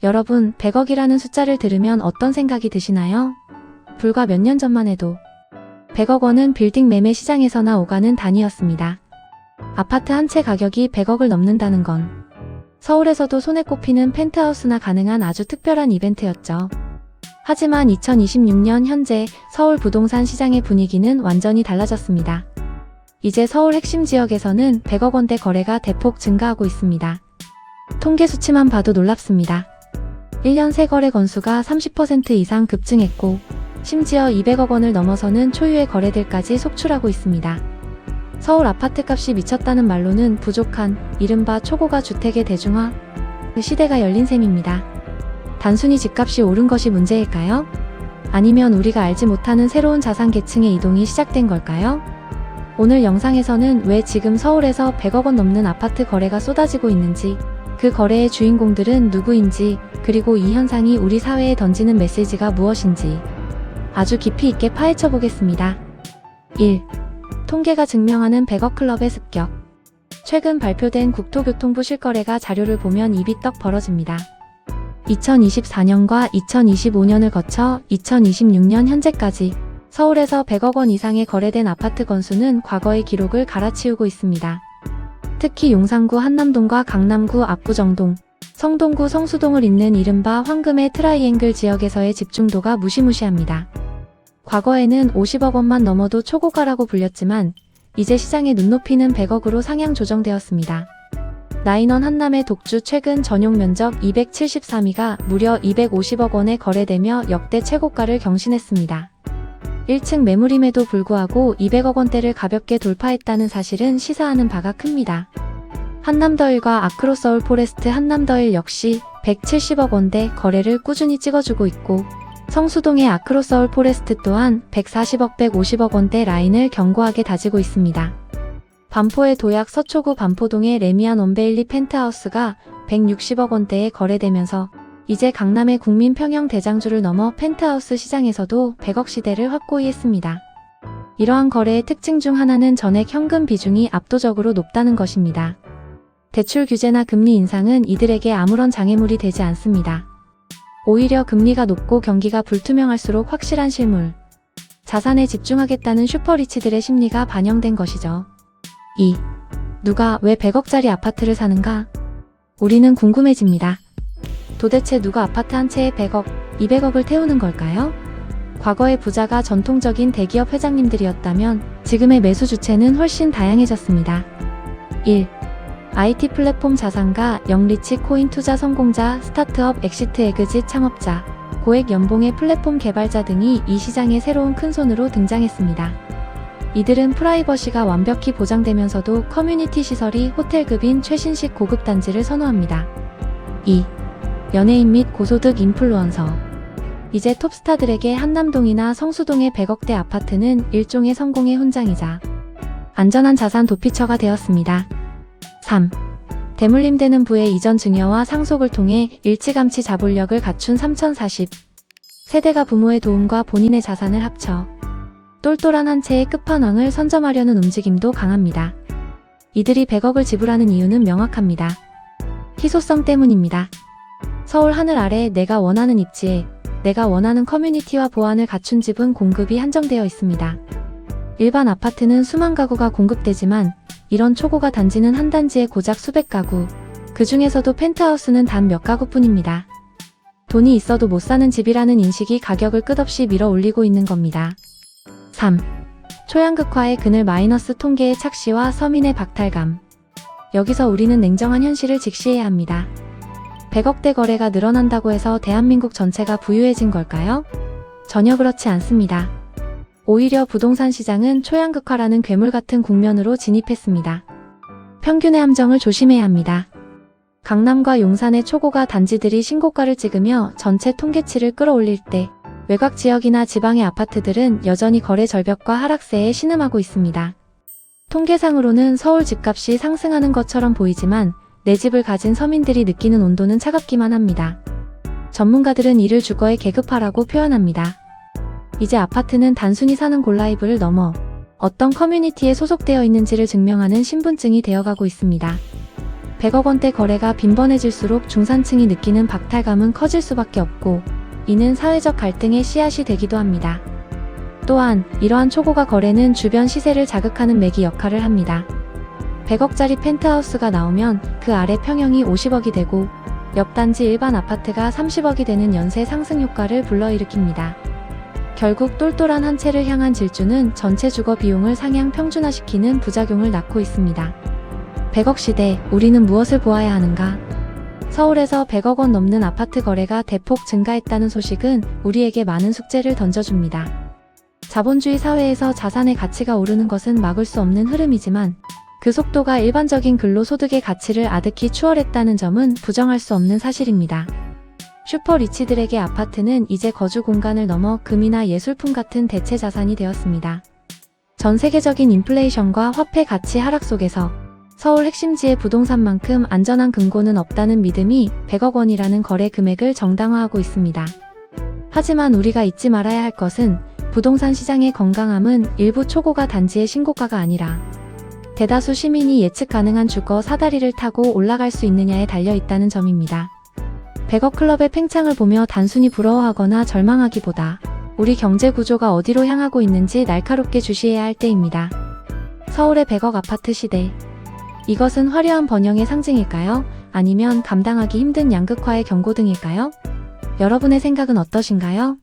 여러분, 100억이라는 숫자를 들으면 어떤 생각이 드시나요? 불과 몇 년 전만 해도 100억 원은 빌딩 매매 시장에서나 오가는 단위였습니다. 아파트 한 채 가격이 100억을 넘는다는 건 서울에서도 손에 꼽히는 펜트하우스나 가능한 아주 특별한 이벤트였죠. 하지만 2026년 현재 서울 부동산 시장의 분위기는 완전히 달라졌습니다. 이제 서울 핵심 지역에서는 100억 원대 거래가 대폭 증가하고 있습니다. 통계 수치만 봐도 놀랍습니다. 1년 새 거래 건수가 30% 이상 급증했고 심지어 200억 원을 넘어서는 초유의 거래들까지 속출하고 있습니다. 서울 아파트값이 미쳤다는 말로는 부족한 이른바 초고가 주택의 대중화, 그 시대가 열린 셈입니다. 단순히 집값이 오른 것이 문제일까요? 아니면 우리가 알지 못하는 새로운 자산 계층의 이동이 시작된 걸까요? 오늘 영상에서는 왜 지금 서울에서 100억 원 넘는 아파트 거래가 쏟아지고 있는지, 그 거래의 주인공들은 누구인지, 그리고 이 현상이 우리 사회에 던지는 메시지가 무엇인지 아주 깊이 있게 파헤쳐 보겠습니다. 1. 통계가 증명하는 100억 클럽의 습격. 최근 발표된 국토교통부 실거래가 자료를 보면 입이 떡 벌어집니다. 2024년과 2025년을 거쳐 2026년 현재까지 서울에서 100억 원 이상의 거래된 아파트 건수는 과거의 기록을 갈아치우고 있습니다. 특히 용산구 한남동과 강남구 압구정동, 성동구 성수동을 잇는 이른바 황금의 트라이앵글 지역에서의 집중도가 무시무시합니다. 과거에는 50억 원만 넘어도 초고가라고 불렸지만 이제 시장의 눈높이는 100억으로 상향 조정되었습니다. 나인원 한남의 독주 최근 전용 면적 273이가 무려 250억 원에 거래되며 역대 최고가를 경신했습니다. 1층 매물임에도 불구하고 200억 원대를 가볍게 돌파했다는 사실은 시사하는 바가 큽니다. 한남더일과 아크로서울 포레스트 한남더일 역시 170억 원대 거래를 꾸준히 찍어주고 있고 성수동의 아크로서울 포레스트 또한 140억 150억 원대 라인을 견고하게 다지고 있습니다. 반포의 도약 서초구 반포동의 레미안 원베일리 펜트하우스가 160억 원대에 거래되면서 이제 강남의 국민 평형 대장주를 넘어 펜트하우스 시장에서도 100억 시대를 확고히 했습니다. 이러한 거래의 특징 중 하나는 전액 현금 비중이 압도적으로 높다는 것입니다. 대출 규제나 금리 인상은 이들에게 아무런 장애물이 되지 않습니다. 오히려 금리가 높고 경기가 불투명할수록 확실한 실물, 자산에 집중하겠다는 슈퍼리치들의 심리가 반영된 것이죠. 2. 누가 왜 100억짜리 아파트를 사는가? 우리는 궁금해집니다. 도대체 누가 아파트 한 채에 100억, 200억을 태우는 걸까요? 과거의 부자가 전통적인 대기업 회장님들이었다면 지금의 매수 주체는 훨씬 다양해졌습니다. 1. IT 플랫폼 자산가, 영리치 코인 투자 성공자, 스타트업 엑시트 에그짓 창업자, 고액 연봉의 플랫폼 개발자 등이 이 시장의 새로운 큰손으로 등장했습니다. 이들은 프라이버시가 완벽히 보장되면서도 커뮤니티 시설이 호텔급인 최신식 고급 단지를 선호합니다. 2. 연예인 및 고소득 인플루언서. 이제 톱스타들에게 한남동이나 성수동의 100억대 아파트는 일종의 성공의 훈장이자 안전한 자산 도피처가 되었습니다. 3. 대물림되는 부의 이전 증여와 상속을 통해 일찌감치 자본력을 갖춘 3040. 세대가 부모의 도움과 본인의 자산을 합쳐 똘똘한 한 채의 끝판왕을 선점하려는 움직임도 강합니다. 이들이 100억을 지불하는 이유는 명확합니다. 희소성 때문입니다. 서울 하늘 아래 내가 원하는 입지에 내가 원하는 커뮤니티와 보안을 갖춘 집은 공급이 한정되어 있습니다. 일반 아파트는 수만 가구가 공급되지만 이런 초고가 단지는 한 단지에 고작 수백 가구, 그 중에서도 펜트하우스는 단 몇 가구뿐입니다. 돈이 있어도 못 사는 집이라는 인식이 가격을 끝없이 밀어 올리고 있는 겁니다. 3. 초양극화의 그늘 마이너스 통계의 착시와 서민의 박탈감. 여기서 우리는 냉정한 현실을 직시해야 합니다. 100억대 거래가 늘어난다고 해서 대한민국 전체가 부유해진 걸까요? 전혀 그렇지 않습니다. 오히려 부동산 시장은 초양극화라는 괴물 같은 국면으로 진입했습니다. 평균의 함정을 조심해야 합니다. 강남과 용산의 초고가 단지들이 신고가를 찍으며 전체 통계치를 끌어올릴 때 외곽 지역이나 지방의 아파트들은 여전히 거래 절벽과 하락세에 신음하고 있습니다. 통계상으로는 서울 집값이 상승하는 것처럼 보이지만 내 집을 가진 서민들이 느끼는 온도는 차갑기만 합니다. 전문가들은 이를 주거의 계급화라고 표현합니다. 이제 아파트는 단순히 사는 골라이브를 넘어 어떤 커뮤니티에 소속되어 있는지를 증명하는 신분증이 되어가고 있습니다. 100억 원대 거래가 빈번해질수록 중산층이 느끼는 박탈감은 커질 수밖에 없고, 이는 사회적 갈등의 씨앗이 되기도 합니다. 또한 이러한 초고가 거래는 주변 시세를 자극하는 매기 역할을 합니다. 100억짜리 펜트하우스가 나오면 그 아래 평형이 50억이 되고 옆 단지 일반 아파트가 30억이 되는 연쇄 상승 효과를 불러일으킵니다. 결국 똘똘한 한 채를 향한 질주는 전체 주거 비용을 상향 평준화시키는 부작용을 낳고 있습니다. 100억 시대, 우리는 무엇을 보아야 하는가? 서울에서 100억 원 넘는 아파트 거래가 대폭 증가했다는 소식은 우리에게 많은 숙제를 던져줍니다. 자본주의 사회에서 자산의 가치가 오르는 것은 막을 수 없는 흐름이지만 그 속도가 일반적인 근로소득의 가치를 아득히 추월했다는 점은 부정할 수 없는 사실입니다. 슈퍼리치들에게 아파트는 이제 거주 공간을 넘어 금이나 예술품 같은 대체 자산이 되었습니다. 전 세계적인 인플레이션과 화폐 가치 하락 속에서 서울 핵심지의 부동산만큼 안전한 금고는 없다는 믿음이 100억 원이라는 거래 금액을 정당화하고 있습니다. 하지만 우리가 잊지 말아야 할 것은 부동산 시장의 건강함은 일부 초고가 단지의 신고가가 아니라 대다수 시민이 예측 가능한 주거 사다리를 타고 올라갈 수 있느냐에 달려 있다는 점입니다. 100억 클럽의 팽창을 보며 단순히 부러워하거나 절망하기보다 우리 경제 구조가 어디로 향하고 있는지 날카롭게 주시해야 할 때입니다. 서울의 100억 아파트 시대. 이것은 화려한 번영의 상징일까요? 아니면 감당하기 힘든 양극화의 경고등일까요? 여러분의 생각은 어떠신가요?